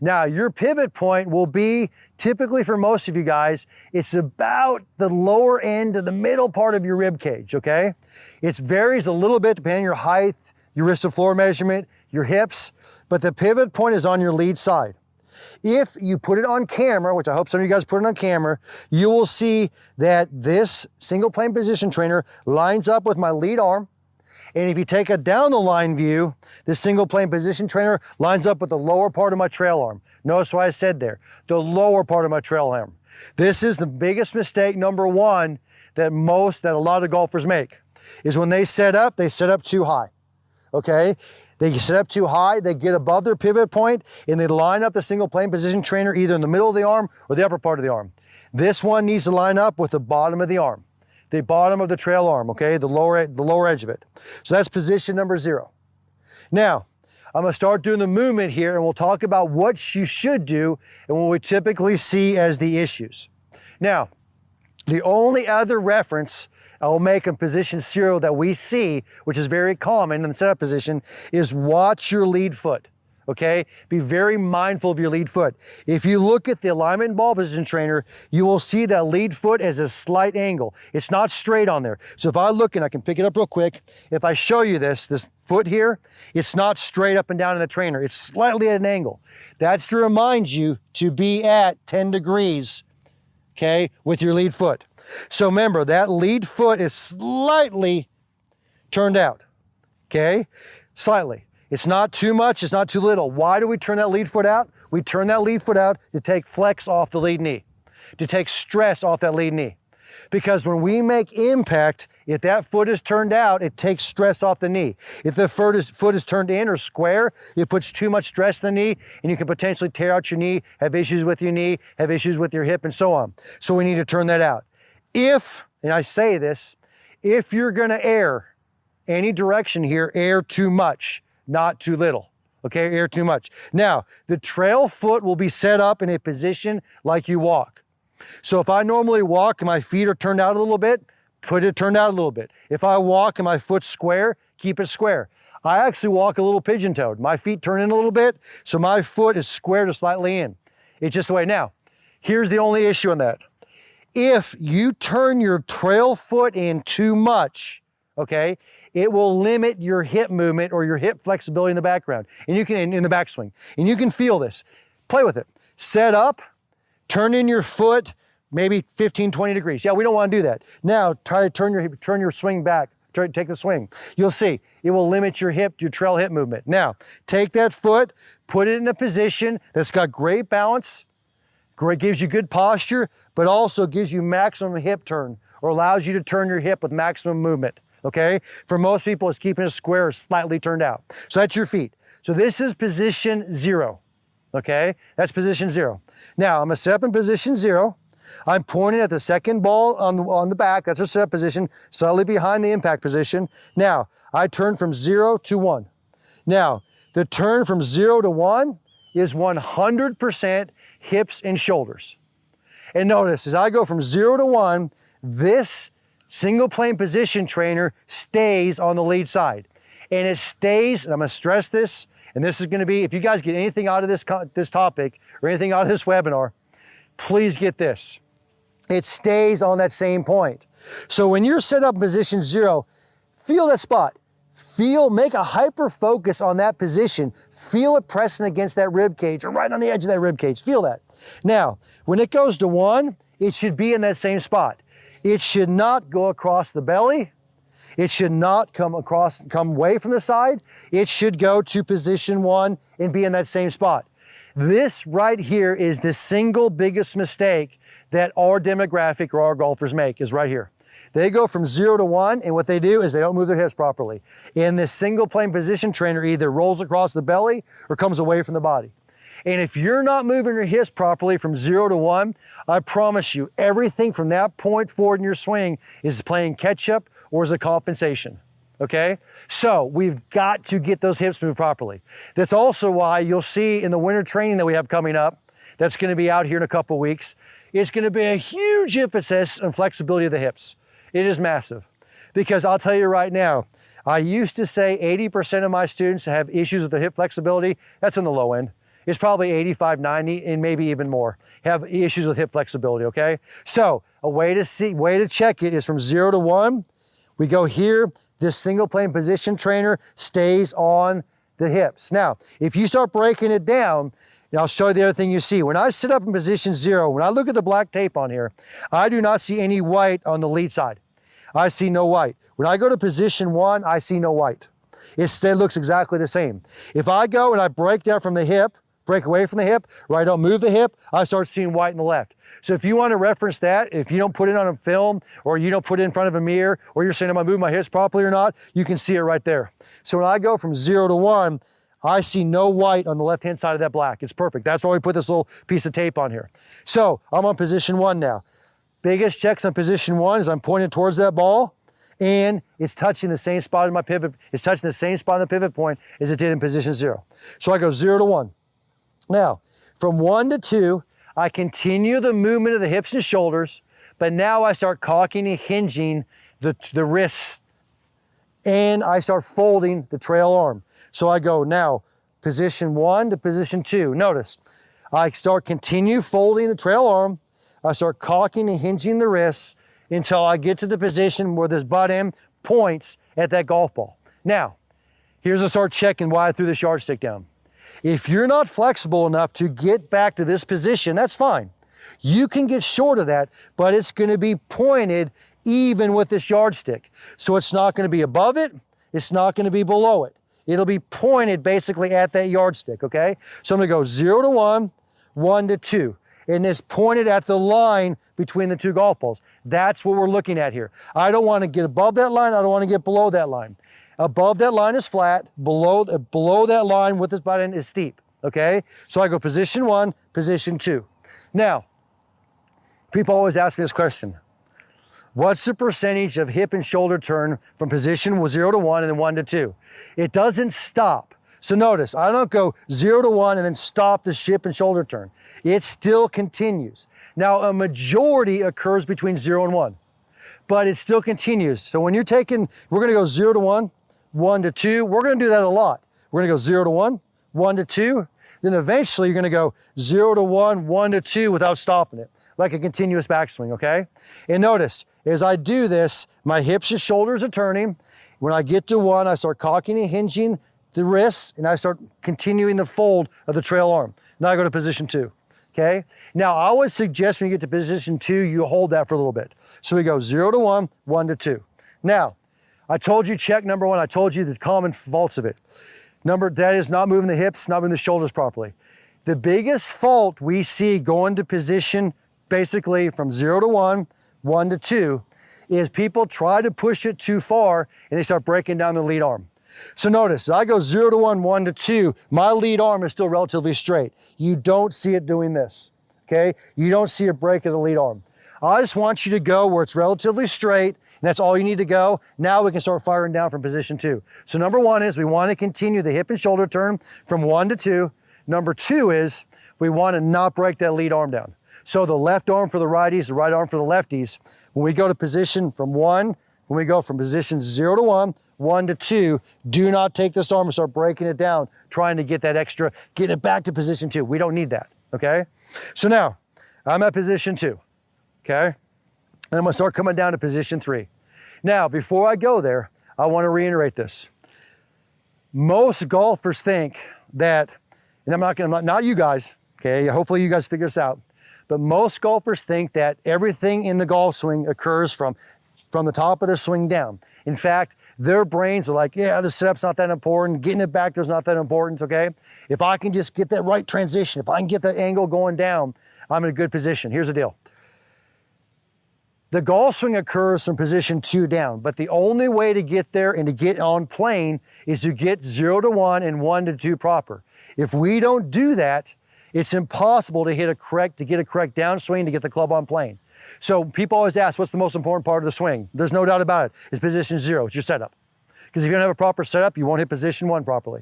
Now, your pivot point will be, typically for most of you guys, it's about the lower end of the middle part of your rib cage, okay? It varies a little bit depending on your height, your wrist to floor measurement, your hips, but the pivot point is on your lead side. If you put it on camera, which I hope some of you guys put it on camera, you will see that this single plane position trainer lines up with my lead arm. And if you take a down the line view, this single plane position trainer lines up with the lower part of my trail arm. Notice what I said there, the lower part of my trail arm. This is the biggest mistake, number 1, that a lot of golfers make, is when they set up too high, okay? They set up too high, they get above their pivot point, and they line up the single plane position trainer either in the middle of the arm or the upper part of the arm. This one needs to line up with the bottom of the arm, the bottom of the trail arm, okay, the lower edge of it. So that's position number 0. Now, I'm gonna start doing the movement here, and we'll talk about what you should do and what we typically see as the issues. Now, the only other reference I will make in position 0 that we see, which is very common in the setup position, is watch your lead foot, okay? Be very mindful of your lead foot. If you look at the alignment ball position trainer, you will see that lead foot as a slight angle. It's not straight on there. So if I look, and I can pick it up real quick, if I show you this foot here, it's not straight up and down in the trainer. It's slightly at an angle. That's to remind you to be at 10 degrees, okay, with your lead foot. So remember, that lead foot is slightly turned out, okay? Slightly. It's not too much, it's not too little. Why do we turn that lead foot out? We turn that lead foot out to take flex off the lead knee, to take stress off that lead knee. Because when we make impact, if that foot is turned out, it takes stress off the knee. If the foot is turned in or square, it puts too much stress on the knee, and you can potentially tear out your knee, have issues with your knee, have issues with your hip, and so on. So we need to turn that out. If, and I say this, if you're gonna err any direction here, err too much, not too little. Okay, err too much. Now, the trail foot will be set up in a position like you walk. So if I normally walk and my feet are turned out a little bit, put it turned out a little bit. If I walk and my foot's square, keep it square. I actually walk a little pigeon-toed. My feet turn in a little bit, so my foot is square to slightly in. It's just the way. Now, here's the only issue on that. If you turn your trail foot in too much, okay, it will limit your hip movement or your hip flexibility in the background, and you can, in the backswing. And you can feel this. Play with it. Set up, turn in your foot, maybe 15, 20 degrees. Yeah, we don't want to do that. Now, try to turn your swing back. Take the swing. You'll see, it will limit your trail hip movement. Now, take that foot, put it in a position that's got great balance, gives you good posture, but also gives you maximum hip turn, or allows you to turn your hip with maximum movement, okay? For most people, it's keeping it square or slightly turned out. So that's your feet. So this is position 0. Okay, that's position 0. Now, I'm gonna set up in position 0. I'm pointing at the second ball on the back. That's a set position, slightly behind the impact position. Now, I turn from 0 to 1. Now, the turn from 0 to 1 is 100% hips and shoulders. And notice, as I go from 0 to 1, this single plane position trainer stays on the lead side. And it stays, and I'm gonna stress this, and this is gonna be, if you guys get anything out of this topic or anything out of this webinar, please get this. It stays on that same point. So when you're set up in position 0, feel that spot. Make a hyper focus on that position. Feel it pressing against that rib cage or right on the edge of that rib cage. Feel that. Now, when it goes to 1, it should be in that same spot. It should not go across the belly. It should not come away from the side. It should go to position 1 and be in that same spot. This right here is the single biggest mistake that our demographic or our golfers make, is right here. They go from 0 to 1, and what they do is they don't move their hips properly. And this single plane position trainer either rolls across the belly or comes away from the body. And if you're not moving your hips properly from 0 to 1, I promise you, everything from that point forward in your swing is playing catch up or is a compensation, okay? So we've got to get those hips moved properly. That's also why you'll see in the winter training that we have coming up, that's gonna be out here in a couple of weeks, it's gonna be a huge emphasis on flexibility of the hips. It is massive. Because I'll tell you right now, I used to say 80% of my students have issues with their hip flexibility. That's in the low end. It's probably 85, 90, and maybe even more have issues with hip flexibility, okay? So a way to check it is from 0 to 1. We go here, this single plane position trainer stays on the hips. Now, if you start breaking it down, I'll show you the other thing you see. When I sit up in position 0, when I look at the black tape on here, I do not see any white on the lead side. I see no white. When I go to position 1, I see no white. It looks exactly the same. If I go and I break down from the hip, break away from the hip, or I don't move the hip, I start seeing white in the left. So if you want to reference that, if you don't put it on a film, or you don't put it in front of a mirror, or you're saying, am I moving my hips properly or not, you can see it right there. So when I go from 0 to 1, I see no white on the left-hand side of that black. It's perfect. That's why we put this little piece of tape on here. So I'm on position 1 now. Biggest checks on position 1 is I'm pointing towards that ball, and it's touching the same spot in my pivot. It's touching the same spot in the pivot point as it did in position 0. So I go 0 to 1. Now, from 1 to 2, I continue the movement of the hips and shoulders, but now I start cocking and hinging the wrists, and I start folding the trail arm. So I go now position 1 to position 2. Notice, I continue folding the trail arm. I start cocking and hinging the wrists until I get to the position where this butt end points at that golf ball. Now, here's a start checking why I threw this yardstick down. If you're not flexible enough to get back to this position, that's fine. You can get short of that, but it's gonna be pointed even with this yardstick. So it's not gonna be above it, it's not gonna be below it. It'll be pointed basically at that yardstick, okay? So I'm gonna go 0 to 1, 1 to 2. and it's pointed at the line between the two golf balls. That's what we're looking at here. I don't want to get above that line. I don't want to get below that line. Above that line is flat. Below that line with this butt end is steep, okay? So I go position 1, position 2. Now, people always ask me this question. What's the percentage of hip and shoulder turn from position 0 to 1 and then 1 to 2? It doesn't stop. So notice, I don't go 0 to 1 and then stop the hip and shoulder turn. It still continues. Now, a majority occurs between 0 and 1, but it still continues. So when you're taking, we're gonna go 0 to 1, 1 to 2. We're gonna do that a lot. We're gonna go 0 to 1, 1 to 2. Then eventually you're gonna go 0 to 1, 1 to 2 without stopping it, like a continuous backswing, okay? And notice, as I do this, my hips and shoulders are turning. When I get to 1, I start cocking and hinging the wrists, and I start continuing the fold of the trail arm. Now I go to position 2, okay? Now I always suggest when you get to position 2, you hold that for a little bit. So we go 0 to 1, 1 to 2. Now, I told you check number 1, I told you the common faults of it. That is not moving the hips, not moving the shoulders properly. The biggest fault we see going to position basically from 0 to 1, 1 to 2, is people try to push it too far and they start breaking down the lead arm. So notice, I go 0 to 1, 1 to 2, my lead arm is still relatively straight. You don't see it doing this, okay? You don't see a break of the lead arm. I just want you to go where it's relatively straight, and that's all you need to go. Now we can start firing down from position 2. So number 1 is we want to continue the hip and shoulder turn from 1 to 2. Number 2 is we want to not break that lead arm down. So the left arm for the righties, the right arm for the lefties, when we go to position from 1, when we go from position 0 to 1, 1 to 2, do not take this arm and start breaking it down, trying to get that extra, get it back to position 2. We don't need that, okay? So now, I'm at position 2, okay? And I'm gonna start coming down to position 3. Now, before I go there, I wanna reiterate this. Most golfers think that, and not you guys, okay? Hopefully you guys figure this out, but most golfers think that everything in the golf swing occurs from the top of their swing down. In fact, their brains are like, yeah, the setup's not that important, getting it back there's not that important, okay? If I can just get that right transition, if I can get the angle going down, I'm in a good position. Here's the deal. The golf swing occurs from position 2 down, but the only way to get there and to get on plane is to get 0 to 1 and 1 to 2 proper. If we don't do that, it's impossible to get a correct downswing to get the club on plane. So people always ask, what's the most important part of the swing? There's no doubt about it. It's position 0, it's your setup. Because if you don't have a proper setup, you won't hit position 1 properly.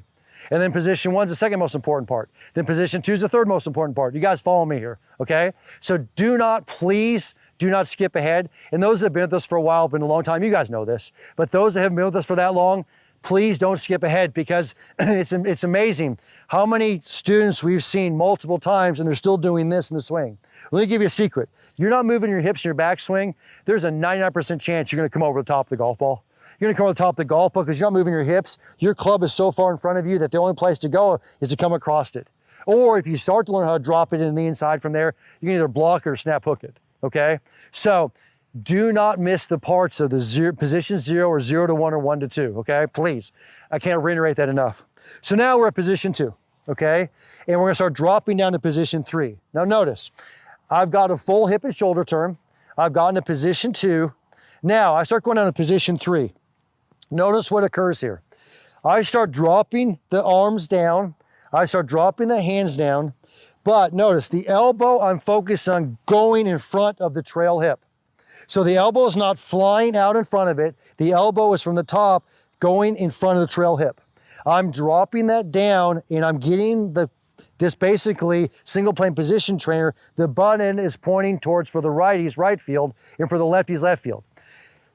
And then position 1 is the second most important part. Then position 2 is the third most important part. You guys follow me here, okay? So please do not skip ahead. And those that have been with us for a while, been a long time, you guys know this. But those that haven't been with us for that long, please don't skip ahead, because it's amazing how many students we've seen multiple times and they're still doing this in the swing. Let me give you a secret. You're not moving your hips in your backswing, there's a 99% chance you're gonna come over the top of the golf ball. You're gonna come over the top of the golf ball because you're not moving your hips. Your club is so far in front of you that the only place to go is to come across it. Or if you start to learn how to drop it in the inside from there, you can either block it or snap hook it, okay? So do not miss the parts of the position 0 or 0 to 1 or 1 to 2, okay? Please, I can't reiterate that enough. So now we're at position 2, okay? And we're gonna start dropping down to position 3. Now notice, I've got a full hip and shoulder turn. I've gotten to position 2. Now I start going down to position 3. Notice what occurs here. I start dropping the arms down. I start dropping the hands down. But notice the elbow, I'm focused on going in front of the trail hip. So the elbow is not flying out in front of it. The elbow is from the top going in front of the trail hip. I'm dropping that down and I'm getting this basically single plane position trainer. The butt end is pointing towards, for the righties, right field, and for the lefties, left field.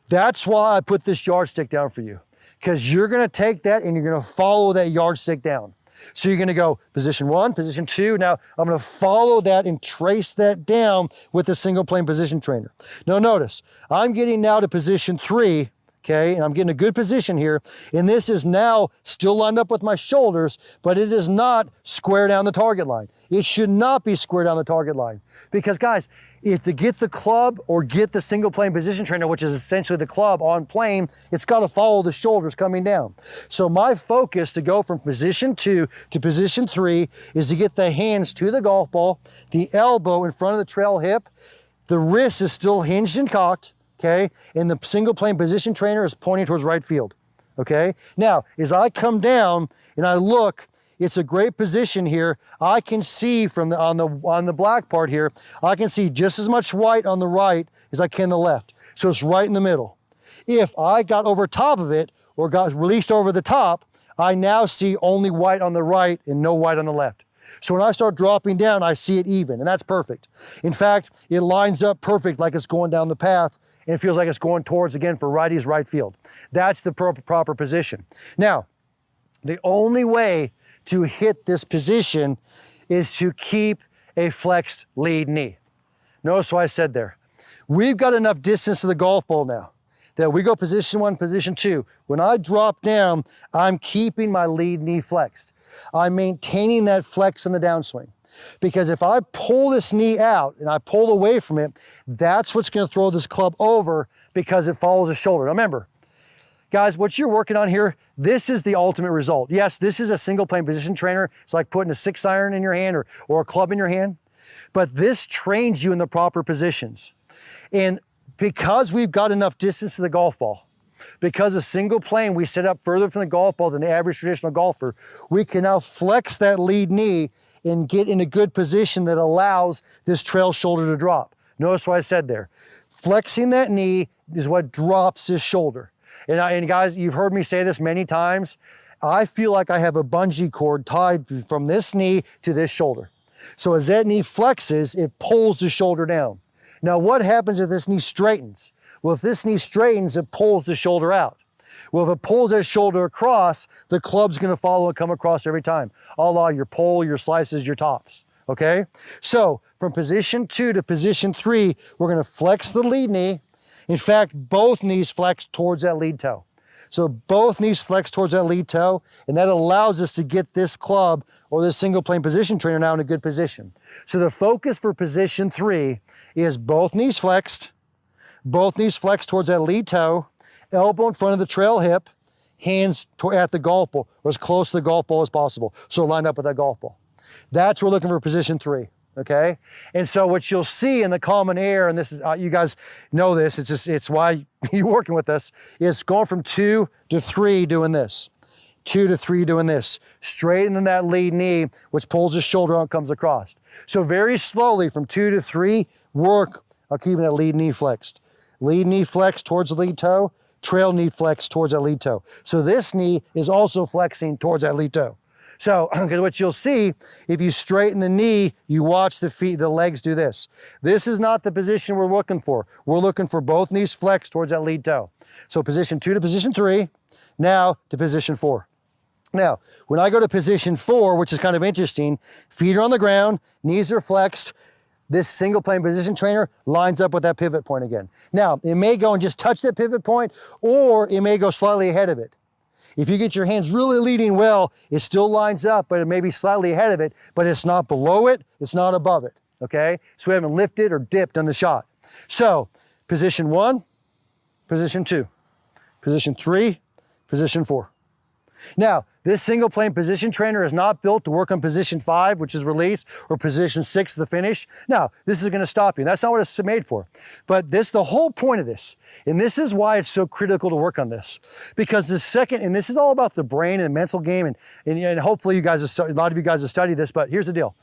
That's why I put this yardstick down for you, because you're gonna take that and you're gonna follow that yardstick down. So you're gonna go position 1, position 2. Now I'm gonna follow that and trace that down with the single plane position trainer. Now notice, I'm getting now to position 3, okay? And I'm getting a good position here. And this is now still lined up with my shoulders, but it is not square down the target line. It should not be square down the target line. Because guys, if to get the club or get the single plane position trainer, which is essentially the club on plane, it's got to follow the shoulders coming down. So my focus to go from position 2 to position 3 is to get the hands to the golf ball, the elbow in front of the trail hip, the wrist is still hinged and cocked, okay? And the single plane position trainer is pointing towards right field, okay? Now, as I come down and I look, it's a great position here. I can see from the, on the black part here, I can see just as much white on the right as I can the left. So it's right in the middle. If I got over top of it or got released over the top, I now see only white on the right and no white on the left. So when I start dropping down, I see it even, and that's perfect. In fact, it lines up perfect like it's going down the path, and it feels like it's going towards, again, for righties, right field. That's the proper position. Now, the only way to hit this position is to keep a flexed lead knee. Notice what I said there. We've got enough distance to the golf ball now that we go position 1, position 2. When I drop down, I'm keeping my lead knee flexed. I'm maintaining that flex in the downswing. Because if I pull this knee out and I pull away from it, that's what's going to throw this club over because it follows the shoulder. Now remember, guys, what you're working on here, this is the ultimate result. Yes, this is a single plane position trainer. It's like putting a 6-iron in your hand or a club in your hand. But this trains you in the proper positions. And because we've got enough distance to the golf ball, because a single plane we set up further from the golf ball than the average traditional golfer, we can now flex that lead knee and get in a good position that allows this trail shoulder to drop. Notice what I said there. Flexing that knee is what drops this shoulder. And guys, you've heard me say this many times. I feel like I have a bungee cord tied from this knee to this shoulder. So as that knee flexes, it pulls the shoulder down. Now what happens if this knee straightens? Well, if this knee straightens, it pulls the shoulder out. Well, if it pulls that shoulder across, the club's gonna follow and come across every time. A la your pull, your slices, your tops, okay? So from position 2 to position 3, we're gonna flex the lead knee. In fact, both knees flex towards that lead toe. So both knees flex towards that lead toe, and that allows us to get this club or this single plane position trainer now in a good position. So the focus for position 3 is both knees flexed towards that lead toe, elbow in front of the trail hip, hands at the golf ball, or as close to the golf ball as possible. So line up with that golf ball. That's what we're looking for position 3. Okay, and so what you'll see in the common air, and this is you guys know this. It's why you're working with us. Is going from 2 to 3 doing this, 2 to 3 doing this, straightening that lead knee, which pulls the shoulder out and comes across. So very slowly from 2 to 3, work on keeping that lead knee flexed. Lead knee flexed towards the lead toe, trail knee flexed towards that lead toe. So this knee is also flexing towards that lead toe. So, because what you'll see, if you straighten the knee, you watch the feet, the legs do this. This is not the position we're looking for. We're looking for both knees flexed towards that lead toe. So position 2 to position 3, now to position 4. Now, when I go to position 4, which is kind of interesting, feet are on the ground, knees are flexed, this single plane position trainer lines up with that pivot point again. Now, it may go and just touch that pivot point, or it may go slightly ahead of it. If you get your hands really leading well, it still lines up, but it may be slightly ahead of it, but it's not below it, it's not above it, okay? So we haven't lifted or dipped on the shot. So position 1, position 2, position 3, position 4. Now, this single plane position trainer is not built to work on position 5, which is release, or position 6, the finish. Now, this is gonna stop you. That's not what it's made for. But the whole point of this, and this is why it's so critical to work on this, because the second, and this is all about the brain and the mental game, and hopefully you guys, a lot of you guys have studied this, but here's the deal.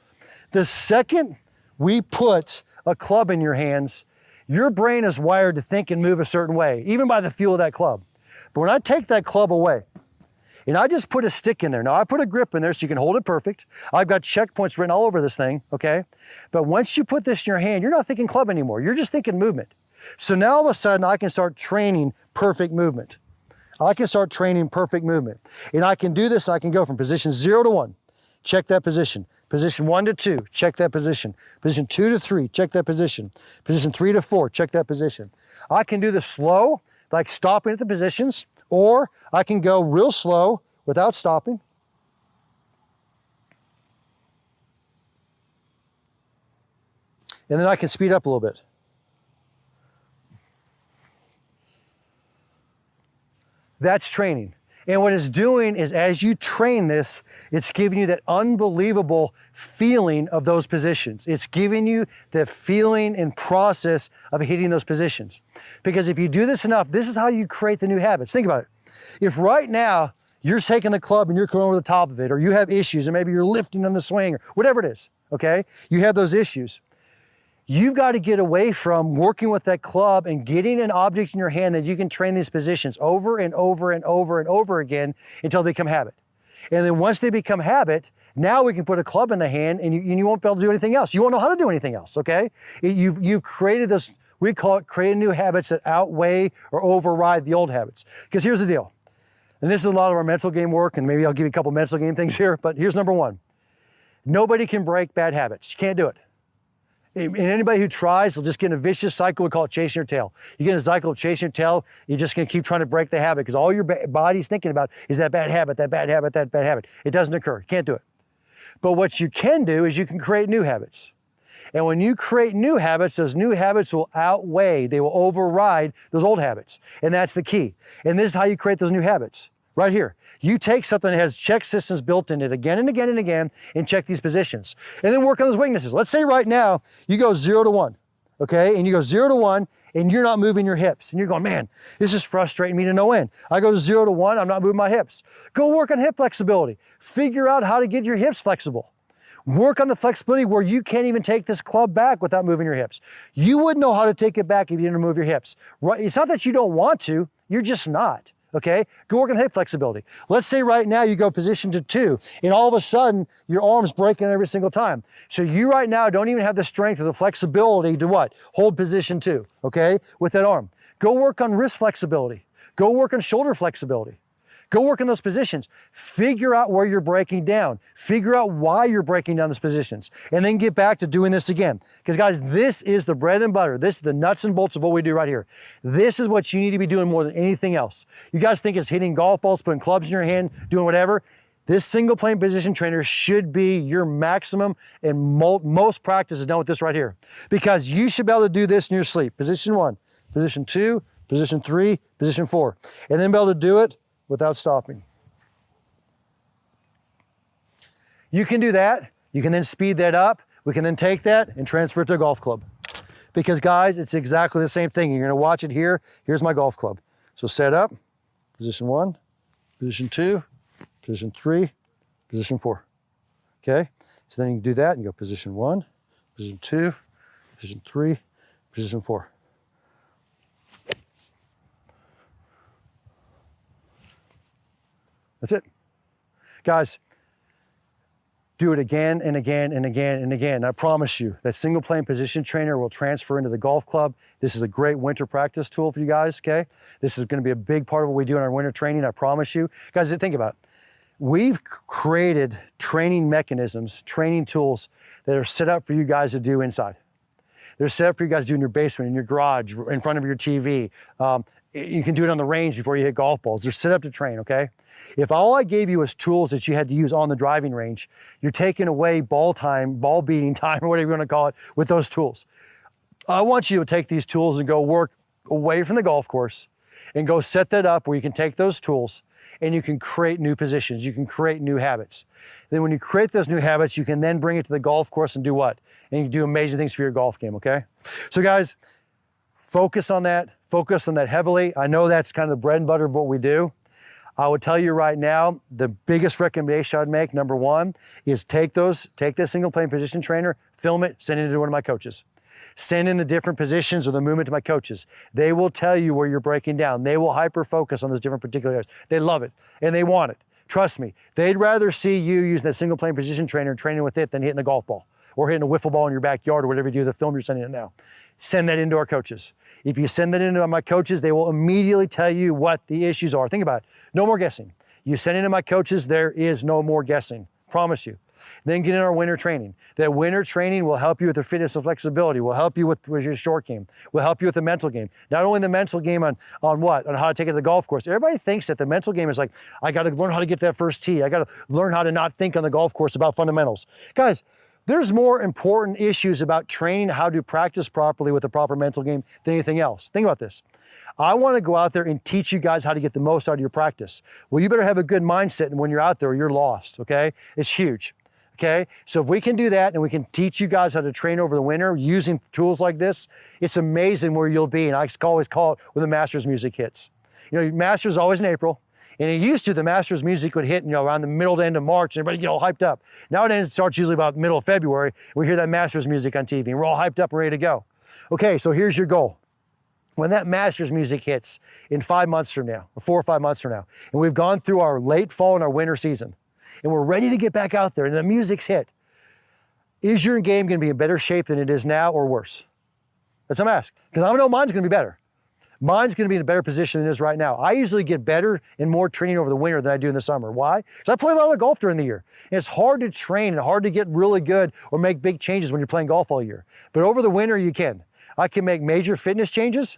The second we put a club in your hands, your brain is wired to think and move a certain way, even by the feel of that club. But when I take that club away, and I just put a stick in there. Now I put a grip in there so you can hold it perfect. I've got checkpoints written all over this thing, okay? But once you put this in your hand, you're not thinking club anymore. You're just thinking movement. So now all of a sudden I can start training perfect movement. I can start training perfect movement. And I can do this, I can go from position 0 to 1, check that position. Position 1 to 2, check that position. Position 2 to 3, check that position. Position 3 to 4, check that position. I can do this slow, like stopping at the positions, or I can go real slow without stopping. And then I can speed up a little bit. That's training. And what it's doing is as you train this, it's giving you that unbelievable feeling of those positions. It's giving you the feeling and process of hitting those positions. Because if you do this enough, this is how you create the new habits. Think about it. If right now you're taking the club and you're coming over the top of it, or you have issues, and maybe you're lifting on the swing, or whatever it is, okay? You have those issues. You've got to get away from working with that club and getting an object in your hand that you can train these positions over and over and over and over again until they become habit. And then once they become habit, now we can put a club in the hand and you won't be able to do anything else. You won't know how to do anything else, okay? You've created this, we call it creating new habits that outweigh or override the old habits. Because here's the deal, and this is a lot of our mental game work, and maybe I'll give you a couple mental game things here, but here's number one. Nobody can break bad habits. You can't do it. And anybody who tries will just get in a vicious cycle. We call it chasing your tail. You get in a cycle of chasing your tail, you're just gonna keep trying to break the habit because all your body's thinking about is that bad habit, that bad habit, that bad habit. It doesn't occur, you can't do it. But what you can do is you can create new habits. And when you create new habits, those new habits will outweigh, they will override those old habits. And that's the key. And this is how you create those new habits. Right here. You take something that has check systems built in it again and again and again and check these positions. And then work on those weaknesses. Let's say right now you go 0 to 1, okay? And you go 0 to 1 and you're not moving your hips. And you're going, man, this is frustrating me to no end. I go 0 to 1, I'm not moving my hips. Go work on hip flexibility. Figure out how to get your hips flexible. Work on the flexibility where you can't even take this club back without moving your hips. You wouldn't know how to take it back if you didn't move your hips. Right? It's not that you don't want to, you're just not. Okay, go work on hip flexibility. Let's say right now you go position to 2 and all of a sudden your arm's breaking every single time. So you right now don't even have the strength or the flexibility to what? Hold position 2, okay, with that arm. Go work on wrist flexibility. Go work on shoulder flexibility. Go work in those positions. Figure out where you're breaking down. Figure out why you're breaking down those positions. And then get back to doing this again. Because guys, this is the bread and butter. This is the nuts and bolts of what we do right here. This is what you need to be doing more than anything else. You guys think it's hitting golf balls, putting clubs in your hand, doing whatever. This single plane position trainer should be your maximum, and most practice is done with this right here. Because you should be able to do this in your sleep. Position 1, position 2, position 3, position 4. And then be able to do it without stopping. You can do that. You can then speed that up. We can then take that and transfer it to a golf club. Because guys, it's exactly the same thing. You're gonna watch it here. Here's my golf club. So set up, position 1, position 2, position 3, position 4. Okay? So then you can do that and you go position 1, position 2, position 3, position 4. That's it. Guys, do it again and again and again and again. I promise you that single plane position trainer will transfer into the golf club. This is a great winter practice tool for you guys, okay? This is gonna be a big part of what we do in our winter training, I promise you. Guys, think about it. We've created training mechanisms, training tools that are set up for you guys to do inside. They're set up for you guys to do in your basement, in your garage, in front of your TV. You can do it on the range before you hit golf balls. They're set up to train, okay? If all I gave you was tools that you had to use on the driving range, you're taking away ball time, ball beating time, or whatever you want to call it, with those tools. I want you to take these tools and go work away from the golf course and go set that up where you can take those tools and you can create new positions. You can create new habits. Then when you create those new habits, you can then bring it to the golf course and do what? And you can do amazing things for your golf game, okay? So guys, focus on that heavily. I know that's kind of the bread and butter of what we do. I would tell you right now, the biggest recommendation I'd make, number one, is take this single plane position trainer, film it, send it to one of my coaches. Send in the different positions or the movement to my coaches. They will tell you where you're breaking down. They will hyper-focus on those different particular areas. They love it, and they want it. Trust me, they'd rather see you using that single plane position trainer and training with it than hitting a golf ball or hitting a wiffle ball in your backyard or whatever you do, the film you're sending it now. Send that into our coaches. If you send that into my coaches, they will immediately tell you what the issues are. Think about it, no more guessing. You send it to my coaches, there is no more guessing, promise you. Then get in our winter training. That winter training will help you with the fitness and flexibility, will help you with your short game, will help you with the mental game. Not only the mental game on what? On how to take it to the golf course. Everybody thinks that the mental game is like, I got to learn how to get that first tee. I got to learn how to not think on the golf course about fundamentals. Guys, there's more important issues about training how to practice properly with the proper mental game than anything else. Think about this. I want to go out there and teach you guys how to get the most out of your practice. Well, you better have a good mindset when you're out there or you're lost, okay? It's huge, okay? So if we can do that and we can teach you guys how to train over the winter using tools like this, it's amazing where you'll be. And I always call it when the Masters music hits. You know, Masters is always in April. And it used to, the Masters music would hit, around the middle to end of March, and everybody get all hyped up. Nowadays, it starts usually about middle of February. We hear that Masters music on TV, and we're all hyped up and ready to go. Okay, so here's your goal. When that Masters music hits in 5 months from now, or 4 or 5 months from now, and we've gone through our late fall and our winter season, and we're ready to get back out there, and the music's hit, is your game gonna be in better shape than it is now or worse? That's what I'm asking, because I know mine's gonna be better. Mine's gonna be in a better position than it is right now. I usually get better and more training over the winter than I do in the summer. Why? Because I play a lot of golf during the year. And it's hard to train and hard to get really good or make big changes when you're playing golf all year. But over the winter, you can. I can make major fitness changes.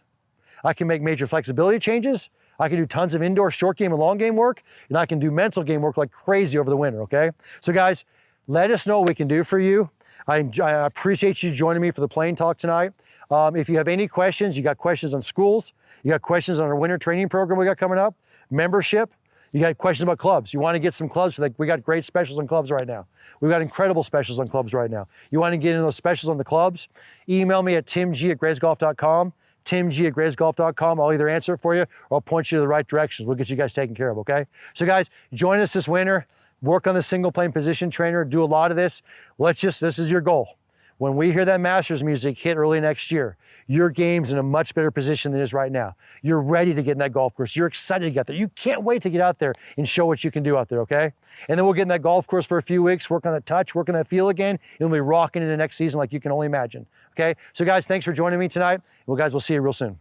I can make major flexibility changes. I can do tons of indoor short game and long game work. And I can do mental game work like crazy over the winter, okay? So guys, let us know what we can do for you. I appreciate you joining me for the Plane Talk tonight. If you have any questions, you got questions on schools, you got questions on our winter training program we got coming up, membership, you got questions about clubs. You want to get some clubs, we got great specials on clubs right now. We've got incredible specials on clubs right now. You want to get into those specials on the clubs, email me at timg@graysgolf.com, timg@graysgolf.com. I'll either answer it for you or I'll point you to the right directions. We'll get you guys taken care of, okay? So guys, join us this winter, work on the single plane position trainer, do a lot of this. This is your goal. When we hear that Masters music hit early next year, your game's in a much better position than it is right now. You're ready to get in that golf course. You're excited to get there. You can't wait to get out there and show what you can do out there, okay? And then we'll get in that golf course for a few weeks, work on that touch, work on that feel again, and we'll be rocking into next season like you can only imagine, okay? So guys, thanks for joining me tonight. Well, guys, we'll see you real soon.